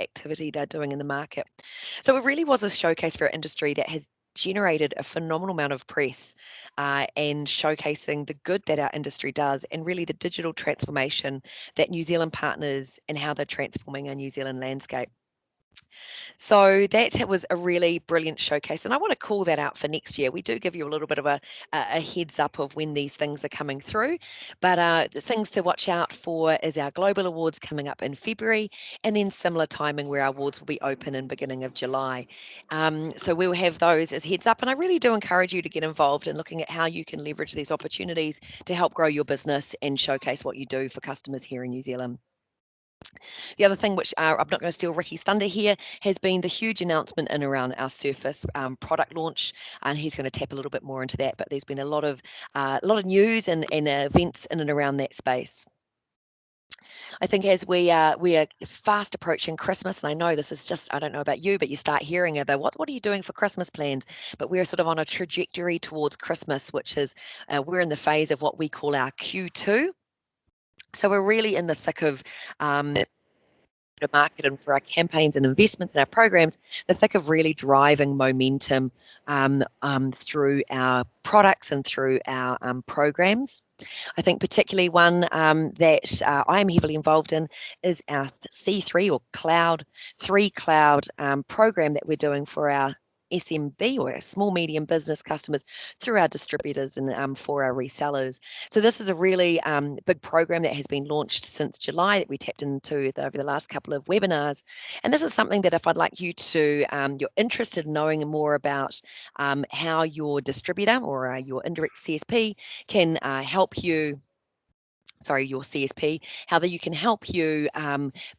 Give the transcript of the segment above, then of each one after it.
activity they're doing in the market. So it really was a showcase for our industry that has generated a phenomenal amount of press and showcasing the good that our industry does and really the digital transformation that New Zealand partners and how they're transforming our New Zealand landscape. So that was a really brilliant showcase, and I want to call that out for next year. We do give you a little bit of a heads up of when these things are coming through, but the things to watch out for is our global awards coming up in February, and then similar timing where our awards will be open in beginning of July. So we'll have those as heads up, and I really do encourage you to get involved in looking at how you can leverage these opportunities to help grow your business and showcase what you do for customers here in New Zealand. The other thing, which I'm not going to steal Ricky's thunder here, has been the huge announcement in around our Surface product launch, and he's going to tap a little bit more into that. But there's been a lot of news and events in and around that space. I think as we are fast approaching Christmas, and I know this is just, I don't know about you, but you start hearing about what are you doing for Christmas plans? But we're sort of on a trajectory towards Christmas, which is we're in the phase of what we call our Q2. So we're really in the thick of market and for our campaigns and investments and our programs, the thick of really driving momentum through our products and through our programs. I think particularly one that I am heavily involved in is our C3 or Cloud 3 Cloud program that we're doing for our SMB or our small medium business customers through our distributors and for our resellers. So this is a really big program that has been launched since July that we tapped into over the last couple of webinars. And this is something that if I'd like you to, you're interested in knowing more about how your distributor or your indirect CSP can help you your CSP, how that you can help you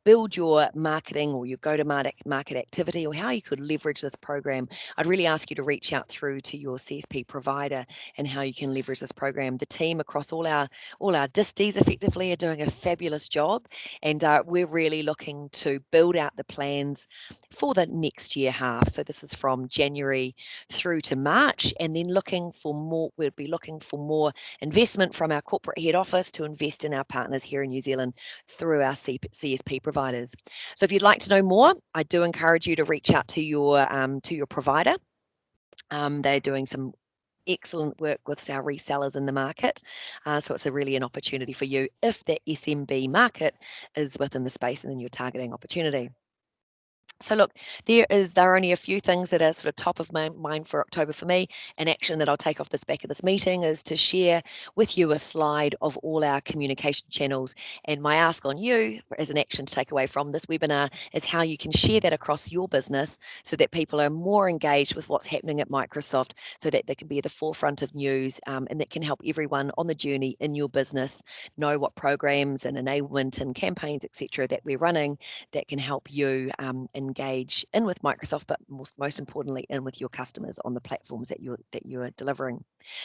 build your marketing or your go-to-market activity, or how you could leverage this program. I'd really ask you to reach out through to your CSP provider and how you can leverage this program. The team across all our disties effectively are doing a fabulous job, and we're really looking to build out the plans for the next year half. So this is from January through to March, and then looking for more. We'll be looking for more investment from our corporate head office to invest in our partners here in New Zealand through our CSP providers. So if you'd like to know more, I do encourage you to reach out to your provider. They're doing some excellent work with our resellers in the market. So it's really an opportunity for you if that SMB market is within the space and then you're targeting opportunity. So look, there are only a few things that are sort of top of mind for October for me. An action that I'll take off this back of this meeting is to share with you a slide of all our communication channels. And my ask on you as an action to take away from this webinar is how you can share that across your business so that people are more engaged with what's happening at Microsoft, so that they can be at the forefront of news and that can help everyone on the journey in your business know what programs and enablement and campaigns, etc., that we're running that can help you engage in with Microsoft, but most importantly in with your customers on the platforms that you're delivering.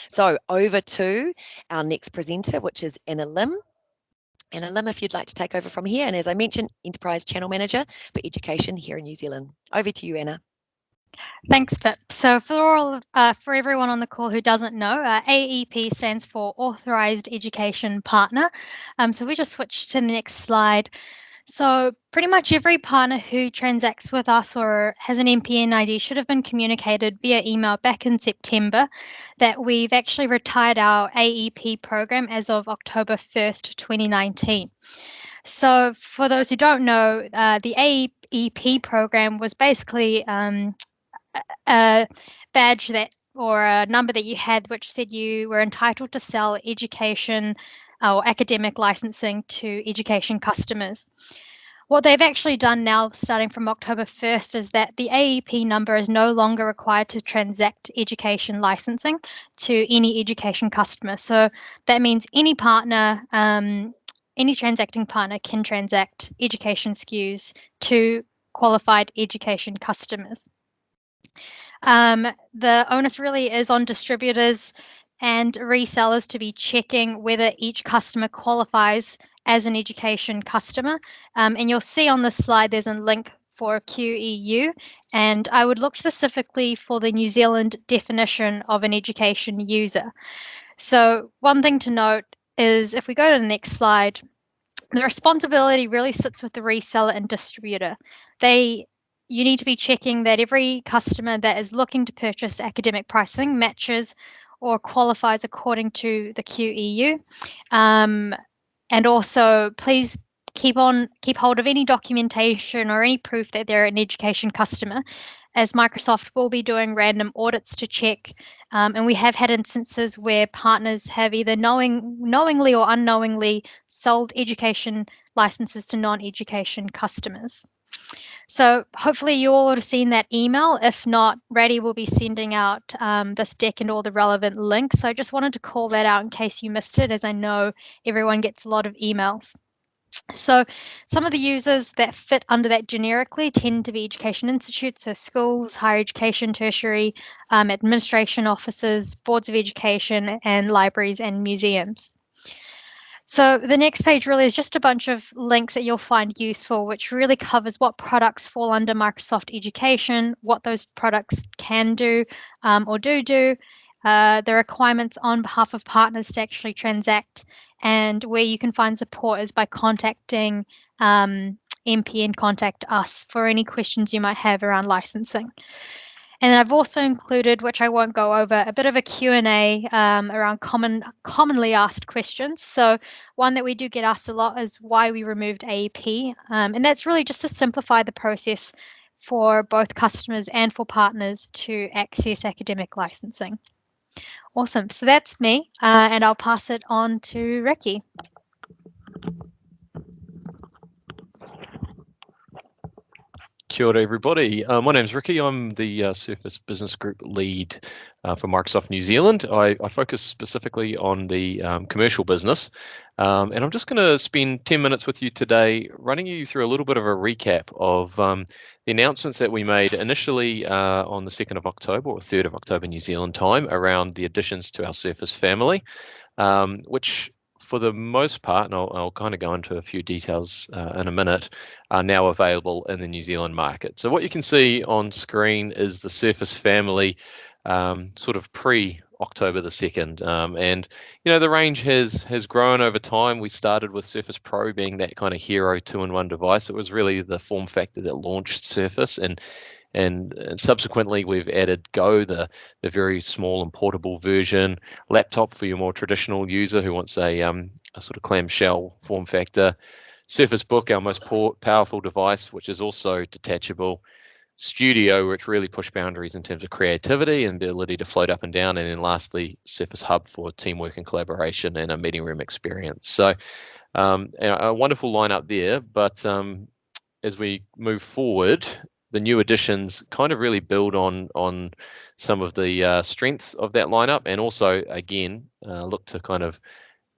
So over to our next presenter, which is Anna Lim. Anna Lim, if you'd like to take over from here, and as I mentioned, Enterprise Channel Manager for Education here in New Zealand. Over to you, Anna. Thanks, Pip. So for everyone on the call who doesn't know, AEP stands for Authorized Education Partner. So we just switch to the next slide. So pretty much every partner who transacts with us or has an MPN ID should have been communicated via email back in September that we've actually retired our AEP program as of October 1st, 2019. So for those who don't know, the AEP program was basically a badge or a number that you had which said you were entitled to sell education or academic licensing to education customers. What they've actually done now, starting from October 1st, is that the AEP number is no longer required to transact education licensing to any education customer. So that means any partner, any transacting partner can transact education SKUs to qualified education customers. The onus really is on distributors and resellers to be checking whether each customer qualifies as an education customer. And you'll see on this slide there's a link for QEU, and I would look specifically for the New Zealand definition of an education user. So one thing to note is if we go to the next slide, The responsibility really sits with the reseller and distributor. You need to be checking that every customer that is looking to purchase academic pricing matches or qualifies according to the QEU. And also, please keep hold of any documentation or any proof that they're an education customer, as Microsoft will be doing random audits to check. And we have had instances where partners have either knowingly or unknowingly sold education licenses to non-education customers. So hopefully you all have seen that email. If not, Raddy will be sending out this deck and all the relevant links. So I just wanted to call that out in case you missed it, as I know everyone gets a lot of emails. So some of the users that fit under that generically tend to be education institutes, so schools, higher education, tertiary, administration offices, boards of education, and libraries and museums. So the next page really is just a bunch of links that you'll find useful, which really covers what products fall under Microsoft Education, what those products can do or do, the requirements on behalf of partners to actually transact, and where you can find support is by contacting MP and contact us for any questions you might have around licensing. And I've also included, which I won't go over, a bit of a Q&A around commonly asked questions. So one that we do get asked a lot is why we removed AEP. And that's really just to simplify the process for both customers and for partners to access academic licensing. Awesome. So that's me, and I'll pass it on to Ricky. Kia ora, everybody. My name's Ricky. I'm the Surface Business Group lead for Microsoft New Zealand. I focus specifically on the commercial business. And I'm just going to spend 10 minutes with you today running you through a little bit of a recap of the announcements that we made initially on the 2nd of October or 3rd of October New Zealand time around the additions to our Surface family, which for the most part, and I'll kind of go into a few details in a minute, are now available in the New Zealand market. So what you can see on screen is the Surface family sort of pre-October the 2nd. And, you know, the range has grown over time. We started with Surface Pro being that kind of hero two-in-one device. It was really the form factor that launched Surface, and subsequently we've added Go, the very small and portable version, laptop for your more traditional user who wants a sort of clamshell form factor, Surface Book, our most powerful device, which is also detachable, Studio, which really pushed boundaries in terms of creativity and the ability to float up and down, and then lastly Surface Hub for teamwork and collaboration and a meeting room experience. So a wonderful lineup there, but as we move forward, the new additions kind of really build on some of the strengths of that lineup, and also again look to kind of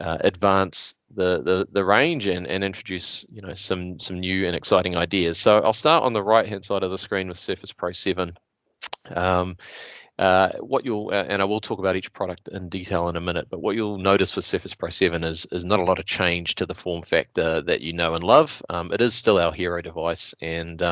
advance the range and introduce, you know, some new and exciting ideas. So I'll start on the right hand side of the screen with Surface Pro 7. What you'll and I will talk about each product in detail in a minute, but what you'll notice with Surface Pro 7 is not a lot of change to the form factor that you know and love. It is still our hero device, and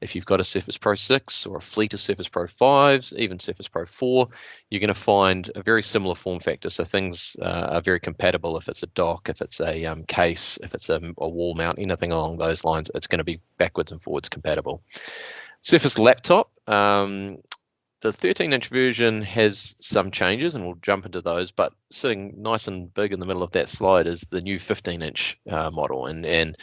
if you've got a Surface Pro 6 or a fleet of Surface Pro 5s, even Surface Pro 4, you're going to find a very similar form factor. So things are very compatible. If it's a dock, if it's a case, if it's a wall mount, anything along those lines, it's going to be backwards and forwards compatible. Surface Laptop. The 13-inch version has some changes, and we'll jump into those, but sitting nice and big in the middle of that slide is the new 15-inch model, and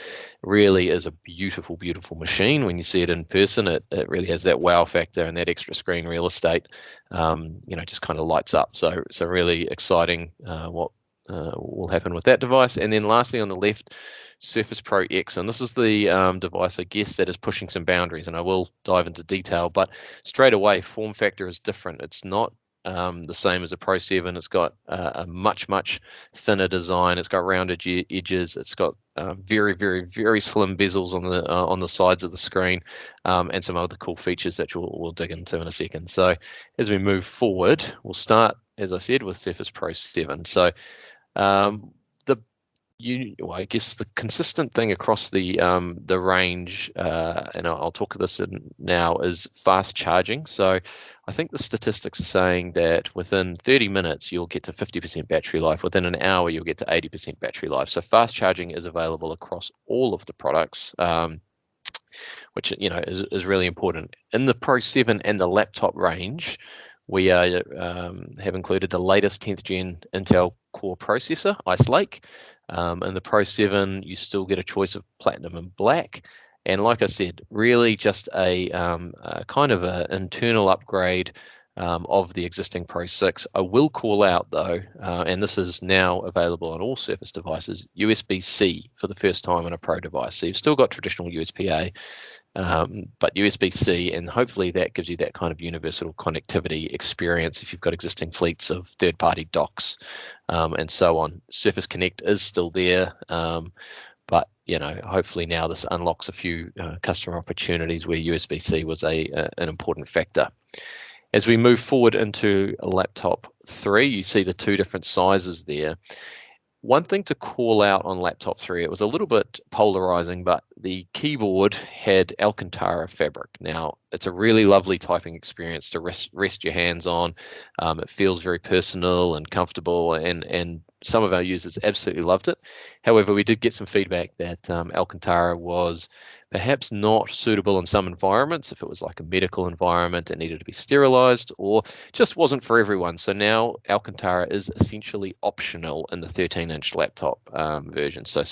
really is a beautiful, beautiful machine. When you see it in person, it really has that wow factor, and that extra screen real estate, you know, just kind of lights up. So really exciting what will happen with that device. And then lastly on the left, Surface Pro X, and this is the device, I guess, that is pushing some boundaries, and I will dive into detail, but straight away form factor is different. It's not the same as a Pro 7. It's got a much thinner design. It's got rounded edges. It's got very slim bezels on the sides of the screen, and some other cool features that we'll dig into in a second. So as we move forward, we'll start, as I said, with Surface Pro 7. So well, I guess the consistent thing across the range, and I'll talk to this now, is fast charging. So I think the statistics are saying that within 30 minutes you'll get to 50% battery life. Within an hour you'll get to 80% battery life. So fast charging is available across all of the products, which is really important. In the Pro 7 and the laptop range, we have included the latest 10th gen Intel Core processor, Ice Lake. In the Pro 7, you still get a choice of platinum and black. And like I said, really just a kind of an internal upgrade of the existing Pro 6. I will call out though, and this is now available on all Surface devices, USB-C for the first time on a Pro device. So you've still got traditional USB-A, but USB-C, and hopefully that gives you that kind of universal connectivity experience if you've got existing fleets of third-party docks and so on. Surface Connect is still there, but hopefully now this unlocks a few customer opportunities where USB-C was an important factor. As we move forward into a laptop 3, you see the two different sizes there. One thing to call out on laptop 3, it was a little bit polarizing, but the keyboard had Alcantara fabric. Now, it's a really lovely typing experience to rest your hands on. It feels very personal and comfortable, and some of our users absolutely loved it. However, we did get some feedback that Alcantara was perhaps not suitable in some environments. If it was like a medical environment that needed to be sterilized, or just wasn't for everyone. So now Alcantara is essentially optional in the 13-inch laptop version. So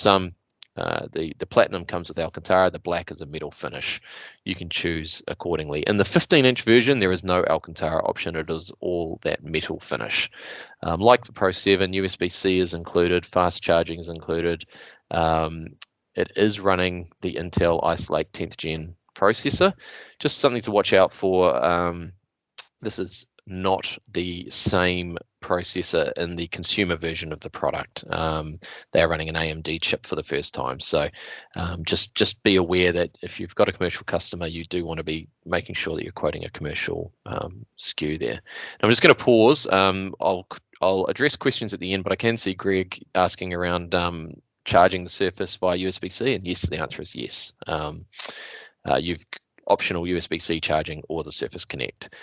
the platinum comes with Alcantara, the black is a metal finish. You can choose accordingly. In the 15-inch version, there is no Alcantara option. It is all that metal finish. Like the Pro 7, USB-C is included, fast charging is included. It is running the Intel Ice Lake 10th gen processor. Just something to watch out for. This is not the same processor in the consumer version of the product. They're running an AMD chip for the first time. So just be aware that if you've got a commercial customer, you do want to be making sure that you're quoting a commercial SKU there. Now, I'm just going to pause. I'll address questions at the end, but I can see Greg asking around charging the Surface via USB-C, and yes, the answer is yes. You've optional USB-C charging or the Surface Connect.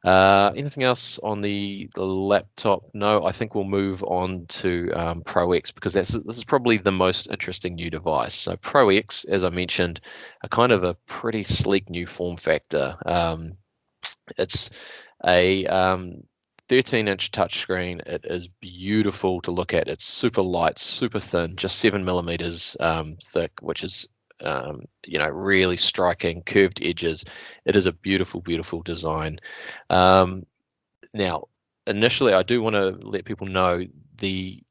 Anything else on the laptop? No, I think we'll move on to Pro X, because this is probably the most interesting new device. So Pro X, as I mentioned, a kind of a pretty sleek new form factor. It's a 13-inch touchscreen. It is beautiful to look at. It's super light, super thin, just 7 millimeters thick, which is really striking, curved edges. It is a beautiful, beautiful design. Now, initially, I do want to let people know the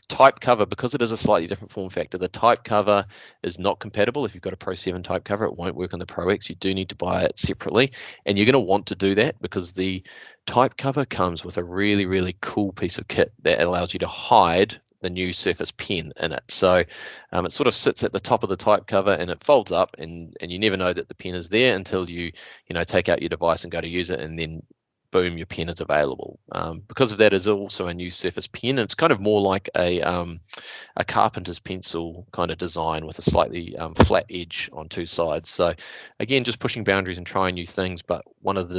type cover, because it is a slightly different form factor, the type cover is not compatible. If you've got a Pro 7 type cover, it won't work on the Pro X. You do need to buy it separately, and you're going to want to do that because the type cover comes with a really, really cool piece of kit that allows you to hide the new Surface Pen in it. So it sort of sits at the top of the type cover and it folds up, and you never know that the pen is there until you take out your device and go to use it, and then boom, your pen is available. Because of that, is also a new Surface Pen, and it's kind of more like a carpenter's pencil kind of design with a slightly flat edge on two sides. So again, just pushing boundaries and trying new things. But one of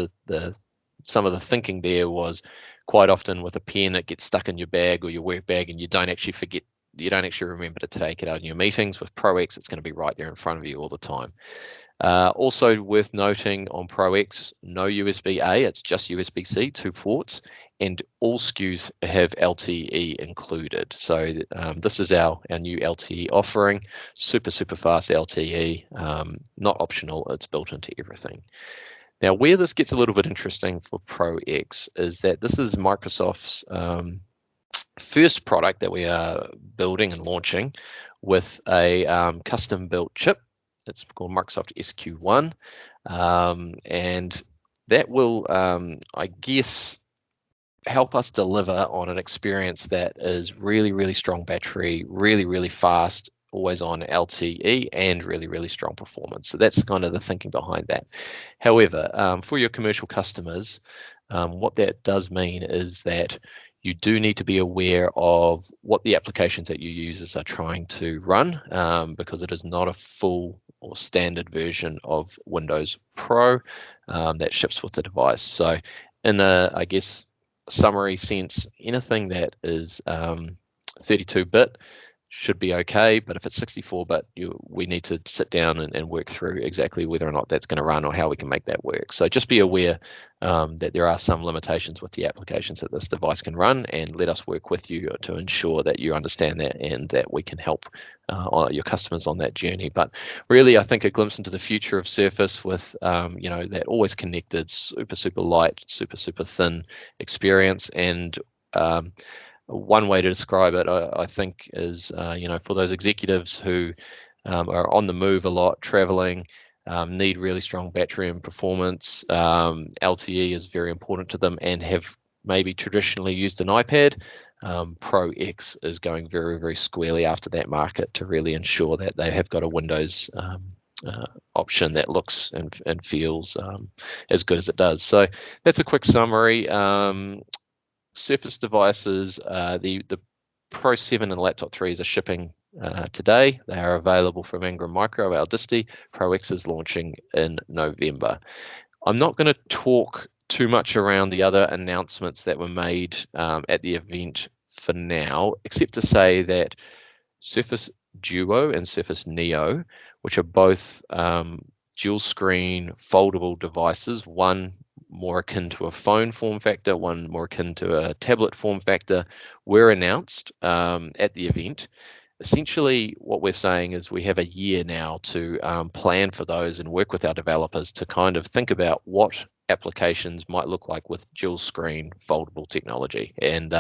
some of the thinking there was, quite often with a pen, it gets stuck in your bag or your work bag, and you don't actually remember to take it out in your meetings. With Pro X, it's going to be right there in front of you all the time. Also worth noting on Pro X, no USB-A, it's just USB-C, 2 ports, and all SKUs have LTE included. So this is our new LTE offering, super fast LTE, not optional, it's built into everything. Now, where this gets a little bit interesting for Pro X is that this is Microsoft's first product that we are building and launching with a custom built chip. It's called Microsoft SQ1, and that will, I guess, help us deliver on an experience that is really, really strong battery, really, really fast, always on LTE, and really, really strong performance. So that's kind of the thinking behind that. However, for your commercial customers, what that does mean is that you do need to be aware of what the applications that your users are trying to run, because it is not a full or standard version of Windows Pro that ships with the device. So in a, I guess, summary sense, anything that is 32-bit should be okay, but if it's 64-bit, we need to sit down and work through exactly whether or not that's going to run or how we can make that work. So just be aware that there are some limitations with the applications that this device can run, and let us work with you to ensure that you understand that and that we can help your customers on that journey. But really, I think a glimpse into the future of Surface with that always connected, super light, super thin experience. And one way to describe it, I think, is for those executives who are on the move a lot, traveling, need really strong battery and performance. LTE is very important to them, and have maybe traditionally used an iPad. Pro X is going very squarely after that market to really ensure that they have got a Windows option that looks and feels as good as it does. So that's a quick summary. Surface devices, the Pro 7 and Laptop 3s are shipping today. They are available from Ingram Micro, our disti. Pro X is launching in November. I'm not going to talk too much around the other announcements that were made at the event for now, except to say that Surface Duo and Surface Neo, which are both dual screen foldable devices, one more akin to a phone form factor, one more akin to a tablet form factor, were announced at the event. Essentially, what we're saying is we have a year now to plan for those and work with our developers to kind of think about what applications might look like with dual screen foldable technology. And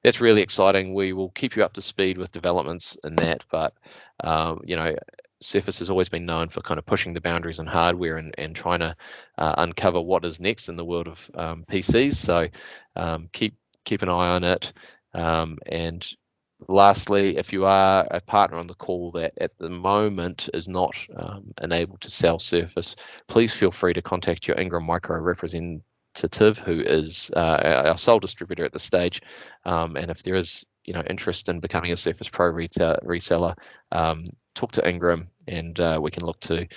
that's really exciting. We will keep you up to speed with developments in that, but Surface has always been known for kind of pushing the boundaries in hardware and trying to uncover what is next in the world of PCs. So keep an eye on it. And lastly, if you are a partner on the call that at the moment is not enabled to sell Surface, please feel free to contact your Ingram Micro representative, who is our sole distributor at this stage. And if there is interest in becoming a Surface Pro reseller, talk to Ingram, and we can look to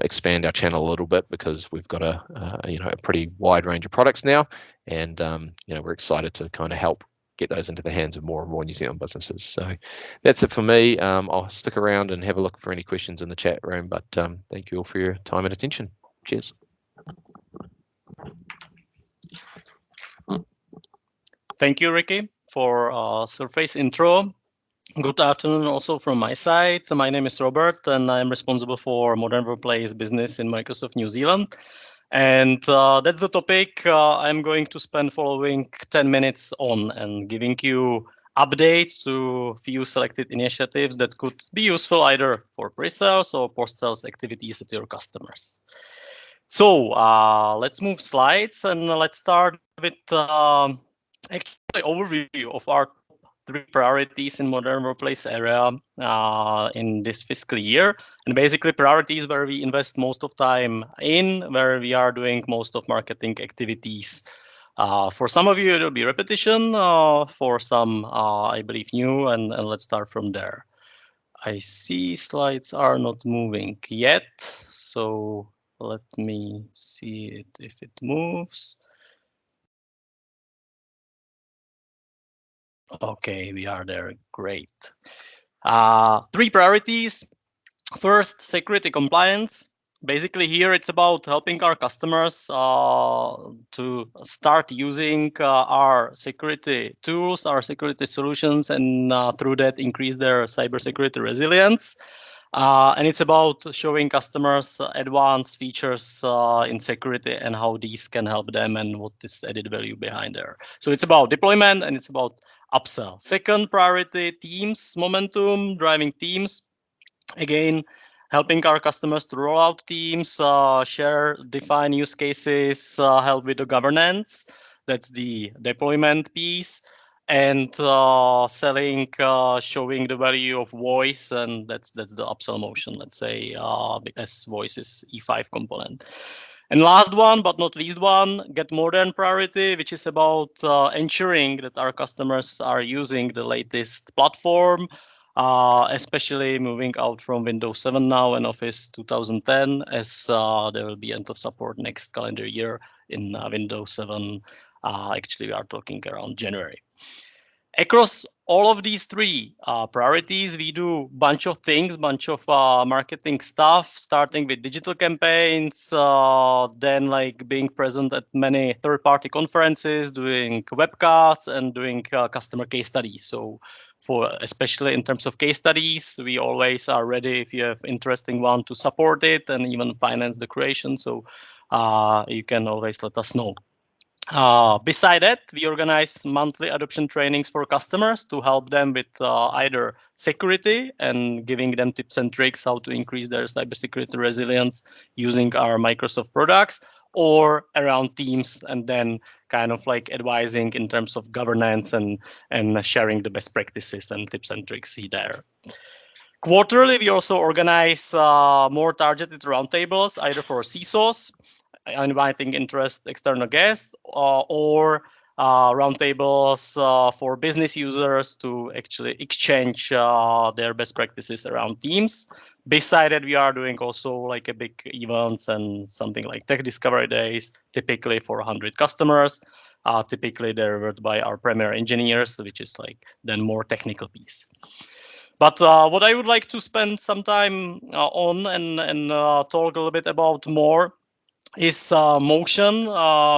expand our channel a little bit, because we've got a pretty wide range of products now, and we're excited to kind of help get those into the hands of more and more New Zealand businesses. So that's it for me. I'll stick around and have a look for any questions in the chat room, but thank you all for your time and attention. Cheers. Thank you, Ricky, for Surface intro. Good afternoon also from my side. My name is Robert, and I'm responsible for Modern Workplace business in Microsoft New Zealand. And that's the topic I'm going to spend following 10 minutes on, and giving you updates to few selected initiatives that could be useful either for pre-sales or post-sales activities at your customers. So let's move slides, and let's start with actually overview of our 3 priorities in Modern Workplace area in this fiscal year, and basically priorities where we invest most of time in, where we are doing most of marketing activities. For some of you, it will be repetition. For some, I believe new, and let's start from there. I see slides are not moving yet, so let me see it if it moves. Okay, we are there. Great. 3 priorities. First, security compliance. Basically, here it's about helping our customers to start using our security tools, our security solutions, and through that increase their cybersecurity resilience. And it's about showing customers advanced features in security and how these can help them and what is added value behind there. So it's about deployment and it's about upsell. Second priority, teams, momentum, driving teams. Again, helping our customers to roll out teams, share, define use cases, help with the governance. That's the deployment piece. And selling, showing the value of voice, and that's the upsell motion, let's say, as voice is E5 component. And last one, but not least one, get modern priority, which is about ensuring that our customers are using the latest platform, especially moving out from Windows 7 now and Office 2010, as there will be end of support next calendar year in Windows 7. Actually, we are talking around January. Across all of these three priorities, we do bunch of things, bunch of marketing stuff, starting with digital campaigns, then like being present at many third-party conferences, doing webcasts, and doing customer case studies. So for especially in terms of case studies, we always are ready if you have interesting one to support it and even finance the creation. So you can always let us know. Beside that, we organize monthly adoption trainings for customers to help them with either security and giving them tips and tricks how to increase their cybersecurity resilience using our Microsoft products, or around teams, and then kind of like advising in terms of governance and sharing the best practices and tips and tricks there. Quarterly, we also organize more targeted roundtables, either for CISOs, inviting external guests, or roundtables for business users to actually exchange their best practices around teams. Beside that, we are doing also like a big events and something like tech discovery days, typically for 100 customers. Typically delivered by our premier engineers, which is like then more technical piece. But what I would like to spend some time on and talk a little bit about more is motion,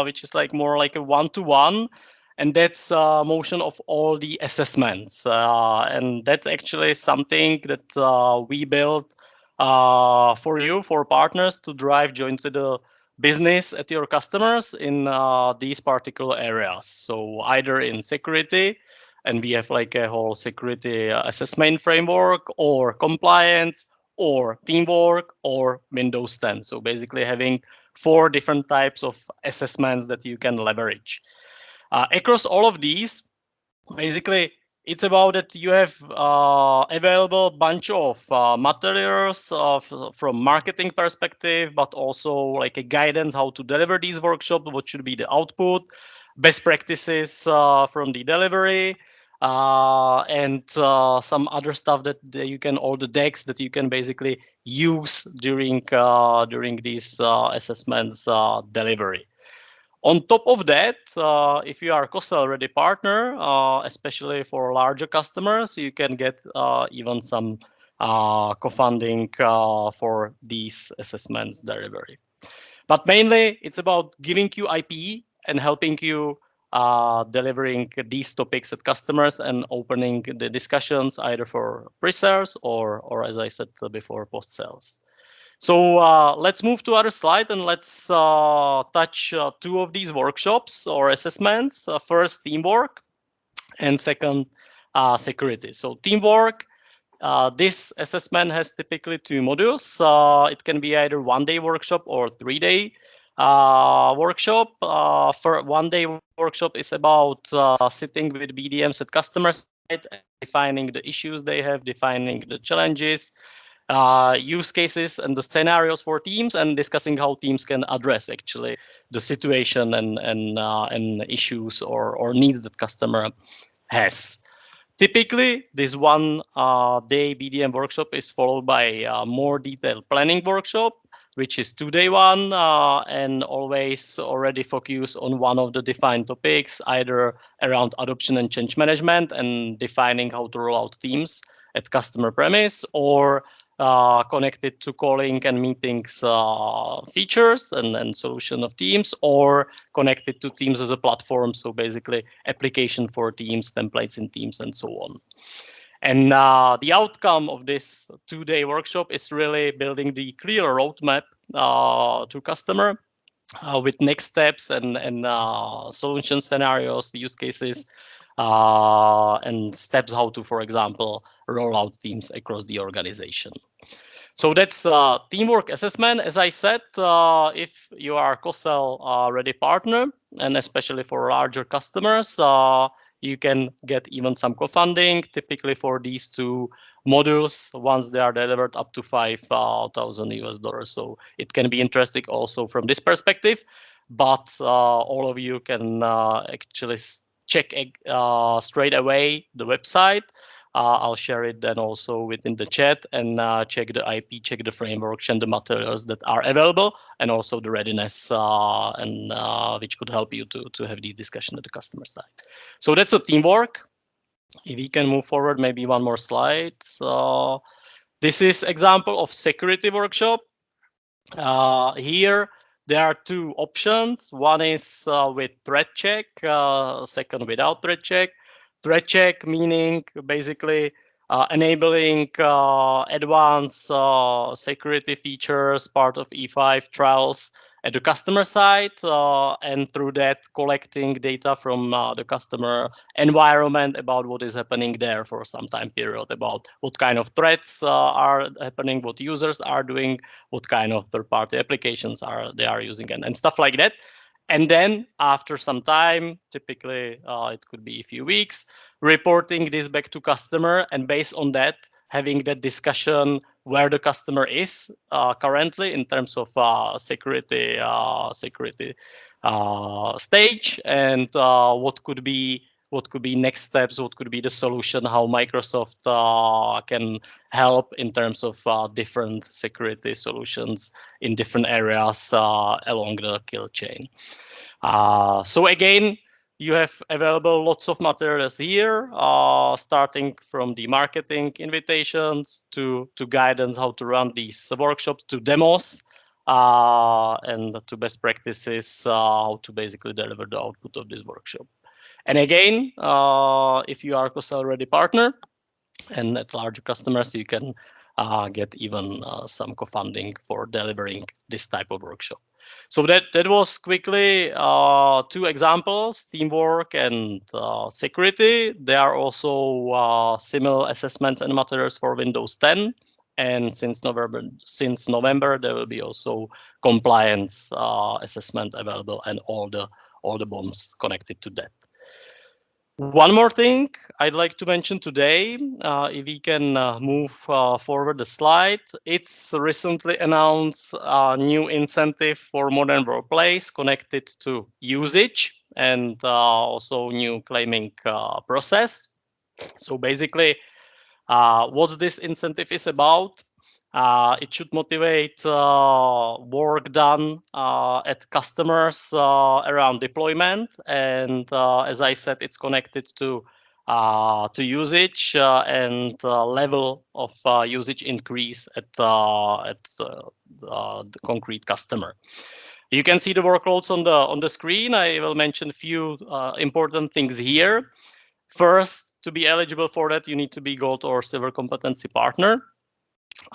which is like more like a one-to-one, and that's motion of all the assessments. And that's actually something that we built for you, for partners, to drive jointly the business at your customers in these particular areas. So either in security, and we have like a whole security assessment framework, or compliance, or teamwork, or Windows 10. So basically having 4 different types of assessments that you can leverage. Across all of these, basically, it's about that you have available bunch of materials from marketing perspective, but also like a guidance how to deliver these workshops, what should be the output, best practices from the delivery, and some other stuff that you can, all the decks that you can basically use during these assessments delivery. On top of that, if you are a COSEL ready partner, especially for larger customers, you can get even some co-funding for these assessments delivery. But mainly, it's about giving you IP and helping you delivering these topics at customers and opening the discussions either for pre-sales or as I said before, post-sales. So let's move to other slide and let's touch 2 of these workshops or assessments. First, teamwork, and second, security. So teamwork, this assessment has typically 2 modules. It can be either 1-day workshop or 3-day workshop. For 1-day workshop is about sitting with BDMs at customer side, defining the issues they have, defining the challenges, use cases and the scenarios for teams, and discussing how teams can address actually the situation and issues or needs that customer has. Typically, this 1-day BDM workshop is followed by a more detailed planning workshop, which is 2-day one, and always already focus on one of the defined topics, either around adoption and change management and defining how to roll out teams at customer premise, or connected to calling and meetings features and solution of Teams, or connected to Teams as a platform. So basically application for Teams, templates in Teams, and so on. And the outcome of this 2-day workshop is really building the clear roadmap to customer with next steps and solution scenarios, use cases, and steps how to, for example, roll out teams across the organization. So that's teamwork assessment. As I said, if you are COSEL ready partner, and especially for larger customers, you can get even some co-funding. Typically for these 2 modules once they are delivered up to $5,000. So it can be interesting also from this perspective. But all of you can actually check straight away the website. I'll share it then also within the chat and check the IP, check the framework, and the materials that are available, and also the readiness and which could help you to have these discussions at the customer side. So that's a teamwork. If we can move forward, maybe one more slide. So this is example of security workshop. Here there are two options. One is with threat check, second without threat check. Threat check meaning basically enabling advanced security features, part of E5 trials at the customer side, and through that collecting data from the customer environment about what is happening there for some time period, about what kind of threats are happening, what users are doing, what kind of third-party applications they are using, and stuff like that. And then after some time, typically it could be a few weeks, reporting this back to customer, and based on that, having that discussion where the customer is currently in terms of security stage, and what could be next steps, what could be the solution, how Microsoft can help in terms of different security solutions in different areas along the kill chain. So again, you have available lots of materials here, starting from the marketing invitations to guidance how to run these workshops, to demos, and to best practices, how to basically deliver the output of this workshop. And again, if you are a already partner and at larger customers, you can get even some co-funding for delivering this type of workshop. So that was quickly two examples, teamwork and security. There are also similar assessments and materials for Windows 10. And since November, there will be also compliance assessment available and all the bombs connected to that. One more thing I'd like to mention today, if we can move forward the slide, it's recently announced a new incentive for modern workplace connected to usage and also new claiming process. So basically, what this incentive is about, it should motivate work done at customers around deployment, and as I said, it's connected to usage and level of usage increase at the concrete customer. You can see the workloads on the screen. I will mention a few important things here. First, to be eligible for that, you need to be gold or silver competency partner.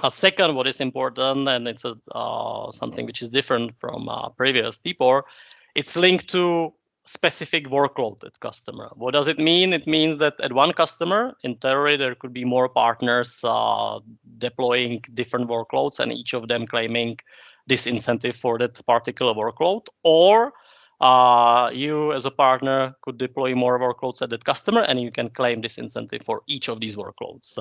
Second, what is important, and it's something which is different from previous TPOR, it's linked to specific workload at customer. What does it mean? It means that at one customer, in theory, there could be more partners deploying different workloads and each of them claiming this incentive for that particular workload. Or you as a partner could deploy more workloads at that customer and you can claim this incentive for each of these workloads.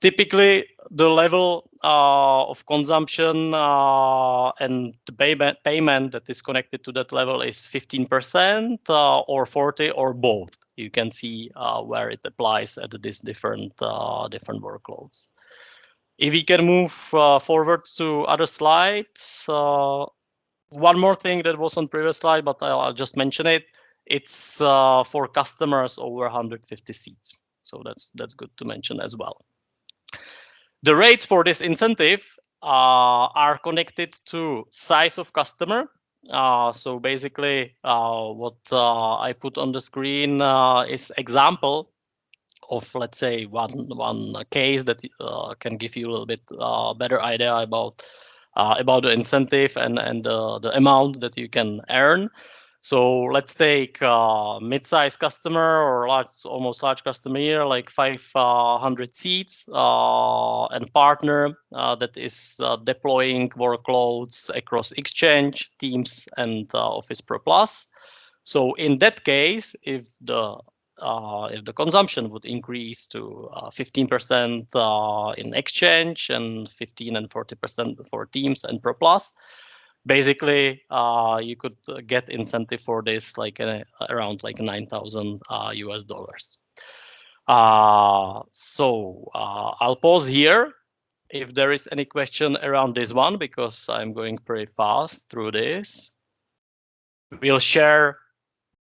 Typically, the level of consumption and the payment that is connected to that level is 15% or 40% or both. You can see where it applies at these different workloads. If we can move forward to other slides. One more thing that was on previous slide, but I'll just mention it. It's for customers over 150 seats. So that's good to mention as well. The rates for this incentive are connected to size of customer. So basically, what I put on the screen is example of, let's say, one case that can give you a little bit better idea about the incentive and the amount that you can earn. So let's take mid-size customer or almost large customer here, like 500 seats, and partner that is deploying workloads across Exchange, Teams, and Office Pro Plus. So in that case, if the if the consumption would increase to 15% in Exchange and 15 and 40% for Teams and Pro Plus, basically you could get incentive for this like around like 9,000 US dollars. So I'll pause here if there is any question around this one, because I'm going pretty fast through this. We'll share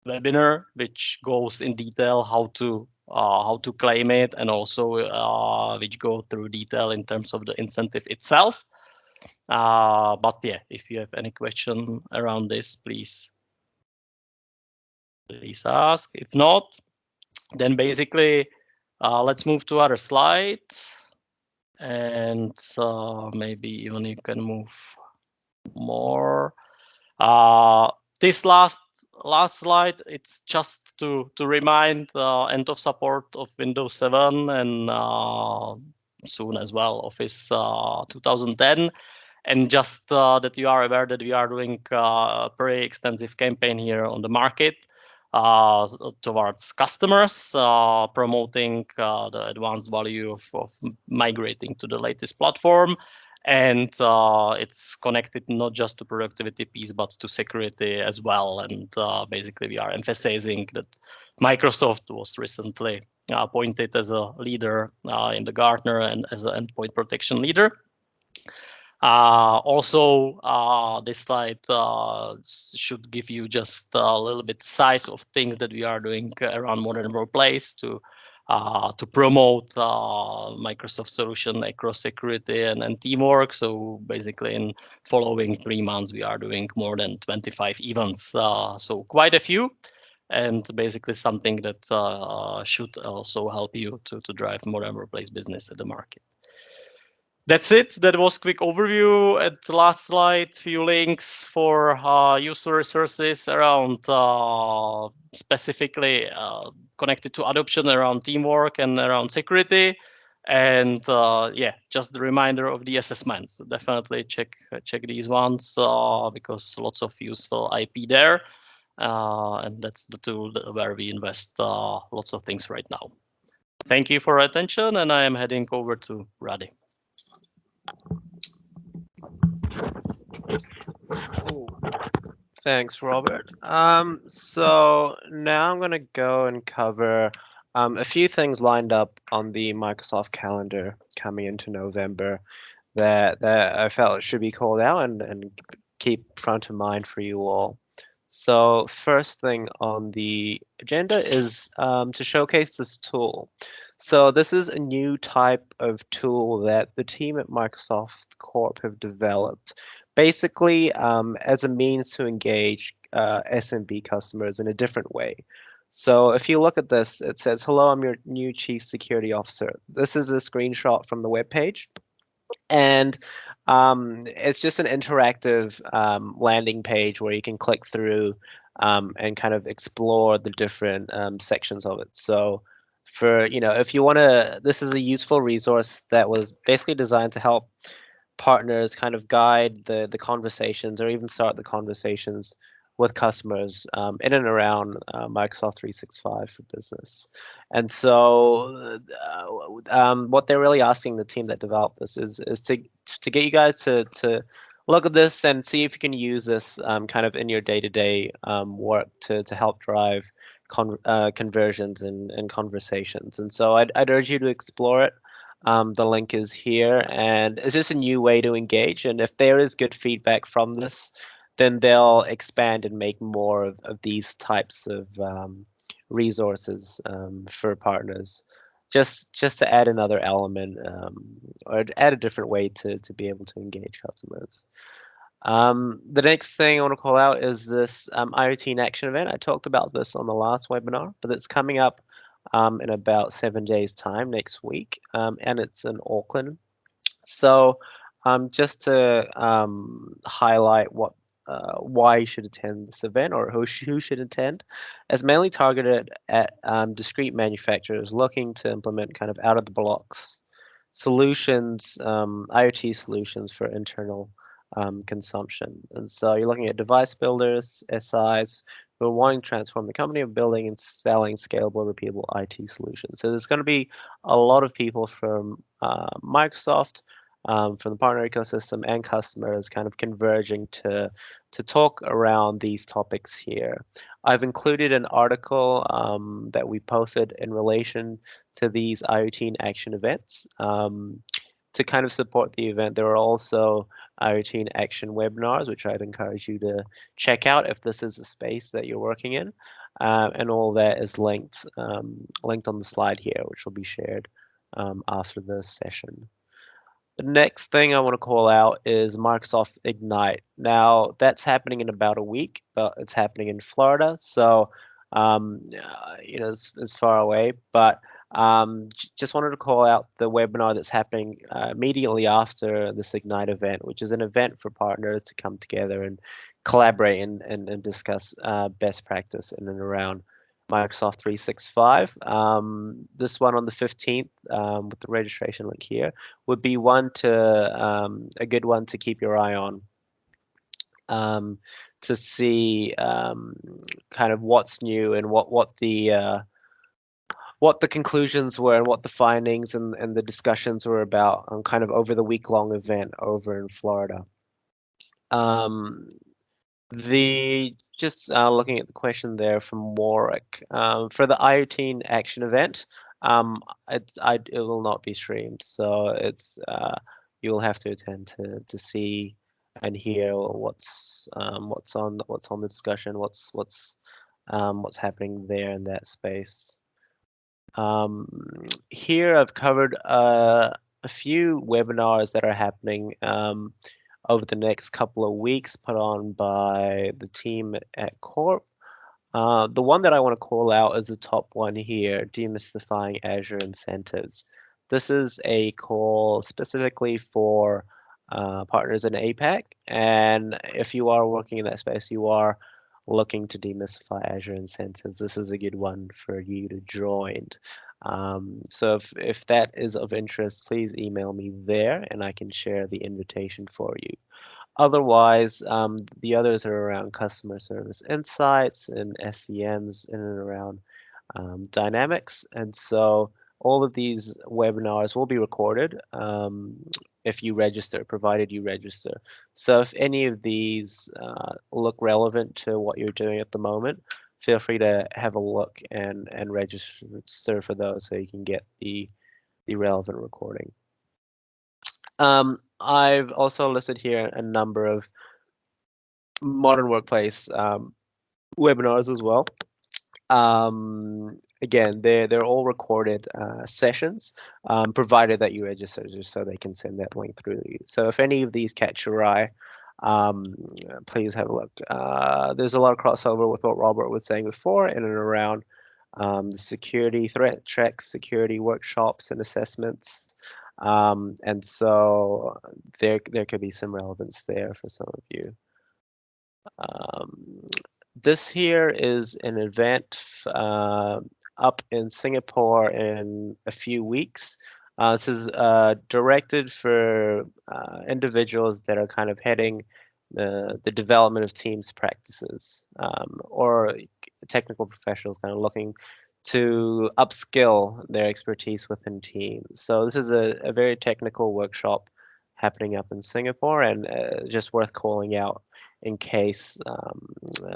webinar which goes in detail how to claim it, and also which go through detail in terms of the incentive itself. But yeah, if you have any question around this, please ask. If not, then basically let's move to other slide, and maybe even you can move more. This last slide, it's just to remind end of support of Windows 7 and soon as well Office 2010. And just that you are aware that we are doing a pretty extensive campaign here on the market towards customers, promoting the advanced value of migrating to the latest platform. And it's connected not just to productivity piece, but to security as well. And basically, we are emphasizing that Microsoft was recently appointed as a leader in the Gartner and as an endpoint protection leader. Also, this slide should give you just a little bit size of things that we are doing around Modern Workplace to promote Microsoft solution across security and teamwork. So basically, in following 3 months, we are doing more than 25 events. So quite a few, and basically something that should also help you to drive Modern Workplace business at the market. That's it. That was a quick overview. At the last slide, few links for user resources around specifically connected to adoption around teamwork and around security. And yeah, just the reminder of the assessments. So definitely check these ones because lots of useful IP there. And that's the tool where we invest lots of things right now. Thank you for your attention, and I am heading over to Rady. Ooh. Thanks, Robert. So now I'm going to go and cover a few things lined up on the Microsoft calendar coming into November that I felt should be called out and keep front of mind for you all. So first thing on the agenda is to showcase this tool. So this is a new type of tool that the team at Microsoft Corp have developed, basically as a means to engage SMB customers in a different way. So if you look at this, it says, "Hello, I'm your new Chief Security Officer." This is a screenshot from the webpage. And it's just an interactive landing page where you can click through and kind of explore the different sections of it. So for, if you want to, this is a useful resource that was basically designed to help partners kind of guide the conversations or even start the conversations with customers in and around Microsoft 365 for Business. And so what they're really asking the team that developed this is to get you guys to look at this and see if you can use this kind of in your day-to-day work to help drive conversions and conversations. And so I'd urge you to explore it. The link is here, and it's just a new way to engage. And if there is good feedback from this, then they'll expand and make more of these types of resources for partners, just to add another element or add a different way to be able to engage customers. The next thing I want to call out is this IoT in Action event. I talked about this on the last webinar, but it's coming up in about 7 days' time next week, and it's in Auckland. So just to highlight why you should attend this event, or who should attend, it's mainly targeted at discrete manufacturers looking to implement kind of out-of-the-box solutions, IoT solutions for internal consumption. And so you're looking at device builders, SIs, who are wanting to transform the company of building and selling scalable, repeatable IT solutions. So there's going to be a lot of people from Microsoft, from the partner ecosystem and customers kind of converging to talk around these topics here. I've included an article that we posted in relation to these IoT in action events. To kind of support the event, there are also IoT in action webinars, which I'd encourage you to check out if this is a space that you're working in. And all that is linked on the slide here, which will be shared after this session. The next thing I want to call out is Microsoft Ignite. Now, that's happening in about a week, but it's happening in Florida. So, it's far away, but just wanted to call out the webinar that's happening immediately after this Ignite event, which is an event for partners to come together and collaborate and discuss best practice in and around Microsoft 365. This one on the 15th, with the registration link here, would be a good one to keep your eye on. To see kind of what's new and what the conclusions were and what the findings and the discussions were about on kind of over the week-long event over in Florida. Looking at the question there from Warwick, for the IoT in action event, it will not be streamed, so you will have to attend to see and hear what's on the discussion, what's happening there in that space. Here I've covered a few webinars that are happening over the next couple of weeks, put on by the team at Corp. The one that I want to call out is the top one here, Demystifying Azure Incentives. This is a call specifically for partners in APAC, and if you are working in that space, you are looking to demystify Azure Incentives, this is a good one for you to join. So if that is of interest, please email me there and I can share the invitation for you. Otherwise, the others are around customer service insights and SCMs in and around Dynamics. And so all of these webinars will be recorded if you register, provided you register. So if any of these look relevant to what you're doing at the moment, feel free to have a look and register for those so you can get the relevant recording. I've also listed here a number of modern workplace webinars as well. Again, they're all recorded sessions, provided that you register, just so they can send that link through to you. So if any of these catch your eye, please have a look. There's a lot of crossover with what Robert was saying before in and around the security threat checks, security workshops and assessments. And so there could be some relevance there for some of you. This here is an event up in Singapore in a few weeks. This is directed for individuals that are kind of heading the development of teams practices, or technical professionals kind of looking to upskill their expertise within teams. So this is a very technical workshop happening up in Singapore, and just worth calling out in case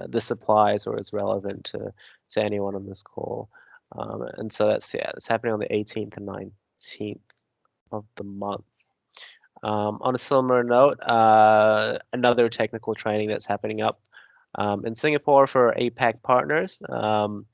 this applies or is relevant to anyone on this call. And so it's happening on the 18th and 19th of the month. On a similar note, another technical training that's happening up in Singapore for APAC partners in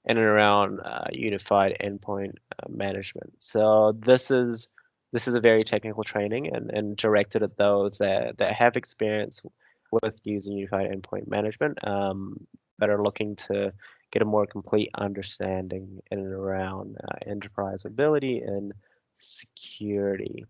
and around unified endpoint management. So this is a very technical training and directed at those that have experience with using unified endpoint management, but are looking to get a more complete understanding in and around enterprise ability and security.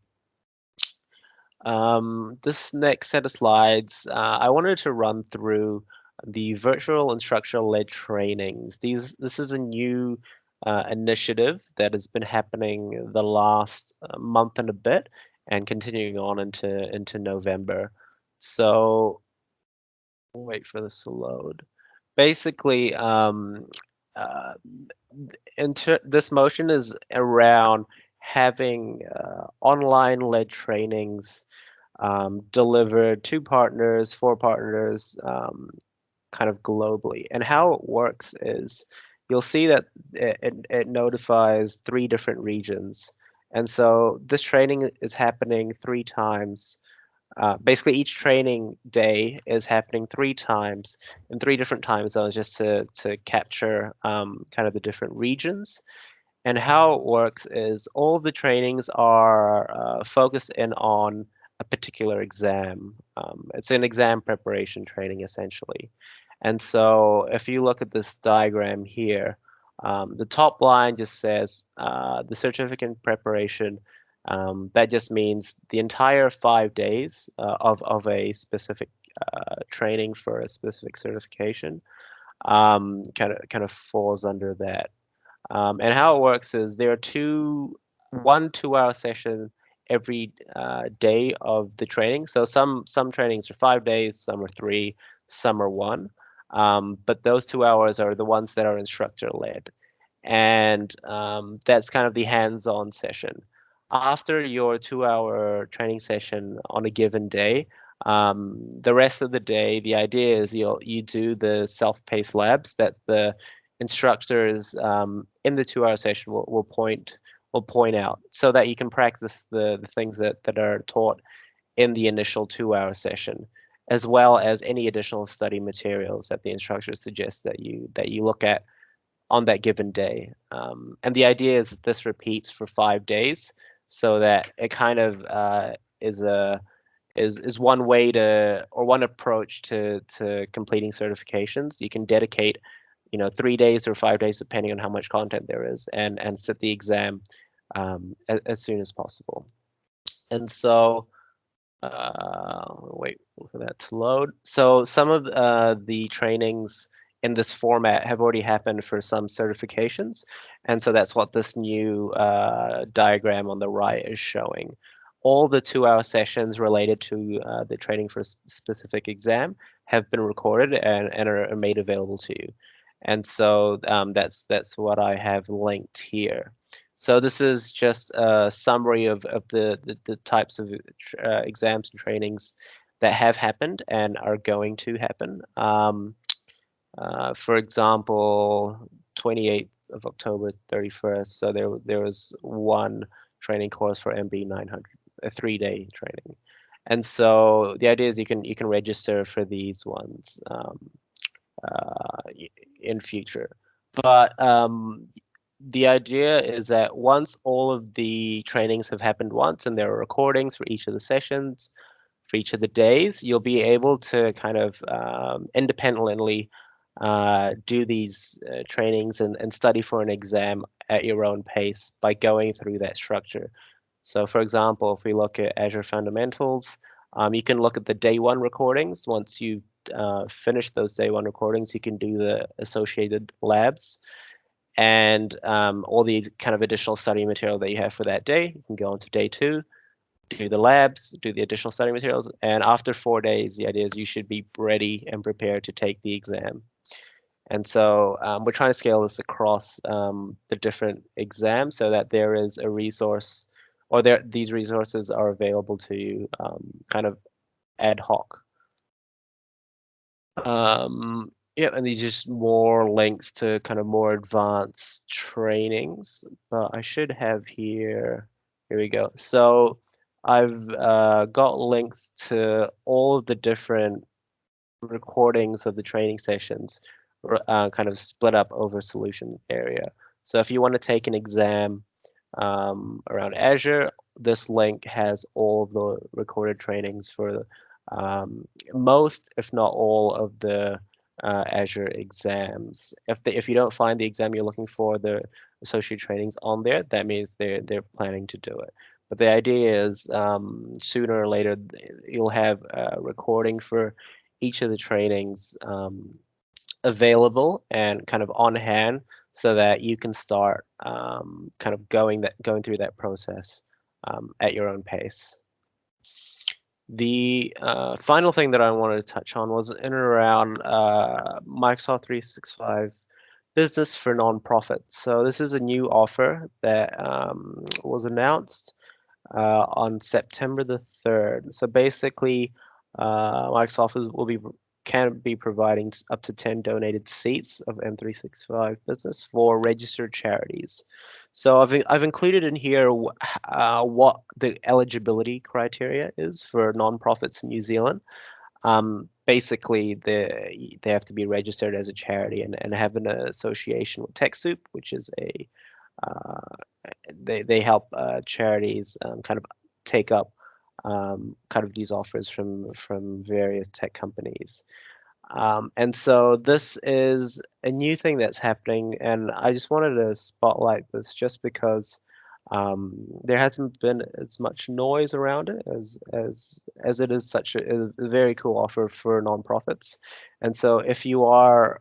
This next set of slides, I wanted to run through the virtual instructor-led trainings. This is a new initiative that has been happening the last month and a bit, and continuing on into November. So wait for this to load. basically, this motion is around having online-led trainings delivered to partners, for partners, kind of globally. And how it works is you'll see that it notifies 3 different regions. And so this training is happening 3 times. Basically, each training day is happening 3 times in 3 different time zones, just to capture kind of the different regions. And how it works is all of the trainings are focused in on a particular exam. It's an exam preparation training, essentially. And so if you look at this diagram here, the top line just says the certificate preparation. That just means the entire 5 days of a specific training for a specific certification kind of falls under that. And how it works is there are 1 2-hour session every day of the training. So some trainings are 5 days, some are 3, some are 1. But those 2 hours are the ones that are instructor led. And that's kind of the hands-on session. After your 2-hour training session on a given day, the rest of the day, the idea is you do the self-paced labs that the instructors in the 2-hour session will point out, so that you can practice the things that are taught in the initial 2-hour session, as well as any additional study materials that the instructors suggest that you look at on that given day. And the idea is that this repeats for 5 days, so that it kind of is one way to, or one approach to completing certifications. You can dedicate 3 days or 5 days, depending on how much content there is, and sit the exam as soon as possible. And so wait for that to load. So some of the trainings in this format have already happened for some certifications, and so that's what this new diagram on the right is showing. All the 2-hour sessions related to the training for a specific exam have been recorded and are made available to you. And so that's what I have linked here. So this is just a summary of the types of exams and trainings that have happened and are going to happen. For example, 28th of October, 31st. So there was one training course for MB 900, a 3-day training. And so the idea is you can register for these ones in future. But the idea is that once all of the trainings have happened once, and there are recordings for each of the sessions, for each of the days, you'll be able to kind of independently do these trainings and study for an exam at your own pace by going through that structure. So for example, if we look at Azure Fundamentals, you can look at the day 1 recordings. Once you finish those day 1 recordings, you can do the associated labs and all the kind of additional study material that you have for that day. You can go on to day 2, do the labs, do the additional study materials, and after 4 days, the idea is you should be ready and prepared to take the exam. And so we're trying to scale this across the different exams so that there is a resource, or these resources are available to you kind of ad hoc. Yeah, and these are just more links to kind of more advanced trainings. But I should have here we go. So I've got links to all of the different recordings of the training sessions, kind of split up over solution area. So if you want to take an exam around Azure, this link has all the recorded trainings for most, if not all, of the Azure exams. If you don't find the exam you're looking for, the associated trainings on there, that means they're planning to do it. But the idea is sooner or later you'll have a recording for each of the trainings available and kind of on hand, so that you can start kind of going through that process at your own pace. The final thing that I wanted to touch on was in and around Microsoft 365 Business for Nonprofits. So this is a new offer that was announced on September the 3rd. So basically, can be providing up to 10 donated seats of M365 Business for registered charities. So I've included in here what the eligibility criteria is for nonprofits in New Zealand. Basically, they have to be registered as a charity and have an association with TechSoup, which is a they help charities kind of take up kind of these offers from various tech companies. And so this is a new thing that's happening, and I just wanted to spotlight this just because there hasn't been as much noise around it as it is such a very cool offer for nonprofits. And so if you are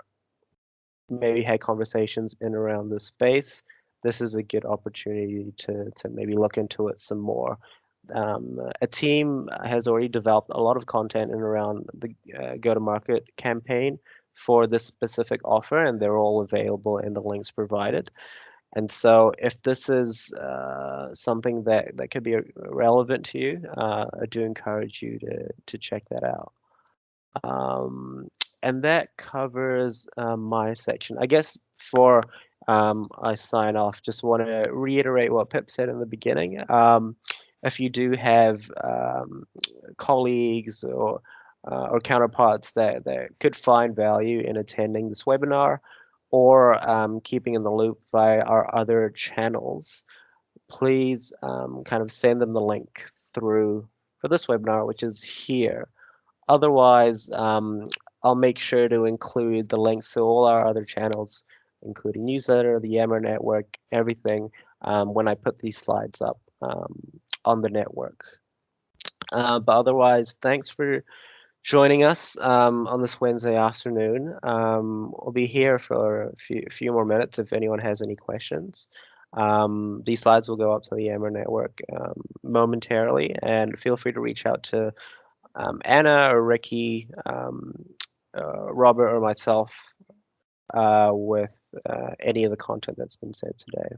maybe had conversations in around this space, this is a good opportunity to maybe look into it some more. A team has already developed a lot of content in around the go-to-market campaign for this specific offer, and they're all available in the links provided. And so if this is something that could be relevant to you, I do encourage you to check that out. And that covers my section. I guess for I sign off, just want to reiterate what Pip said in the beginning. If you do have colleagues or counterparts that could find value in attending this webinar or keeping in the loop via our other channels, please kind of send them the link through for this webinar, which is here. Otherwise, I'll make sure to include the links to all our other channels, including newsletter, the Yammer network, everything, when I put these slides up on the network. But otherwise, thanks for joining us on this Wednesday afternoon. We'll be here for a few more minutes if anyone has any questions. These slides will go up to the Yammer network momentarily, and feel free to reach out to Anna or Ricky, Robert or myself with any of the content that's been said today.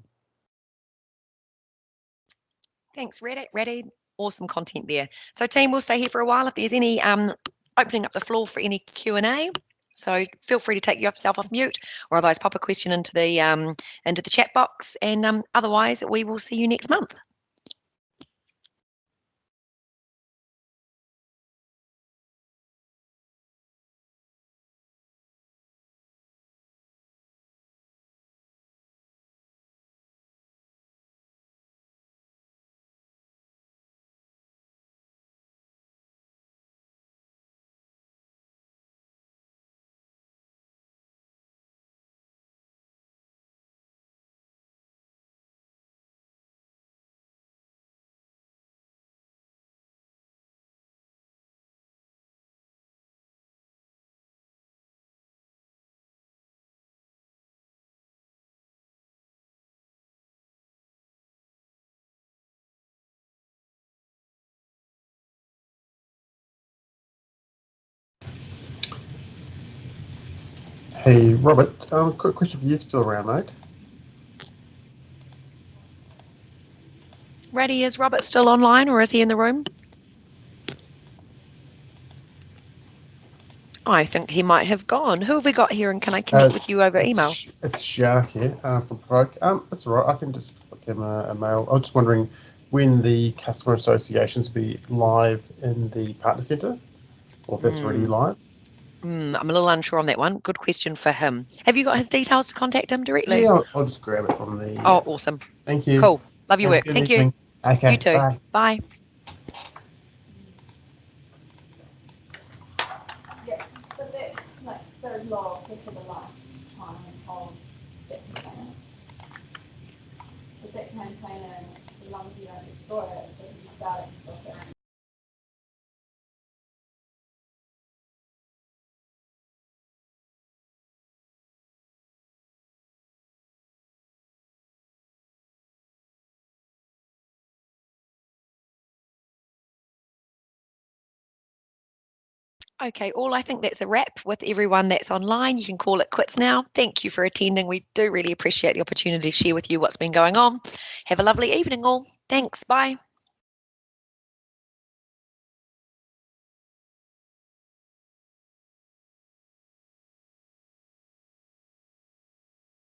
Thanks, Reddit. Awesome content there. So team, we'll stay here for a while. If there's any opening up the floor for any Q&A, so feel free to take yourself off mute, or otherwise pop a question into the chat box. And otherwise, we will see you next month. Hey, Robert, quick question for you, still around, mate? Reddy, is Robert still online, or is he in the room? I think he might have gone. Who have we got here, and can I connect with you over email? It's Shark here from Provoke. That's all right, I can just flick him a mail. I was just wondering when the customer associations will be live in the partner centre, or if that's already live. I'm a little unsure on that one. Good question for him. Have you got his details to contact him directly? Yeah, I'll just grab it from the... Oh, awesome. Thank you. Cool. Love your work. Good Thank evening. you. Okay, You too. bye. Bye. Yeah, but that, like, third law to the lifetime of that container. If that container, as long as you don't destroy it, if you start it and stop it. Okay, all I think that's a wrap with everyone that's online. You can call it quits now. Thank you for attending. We do really appreciate the opportunity to share with you what's been going on. Have a lovely evening all. Thanks. Bye.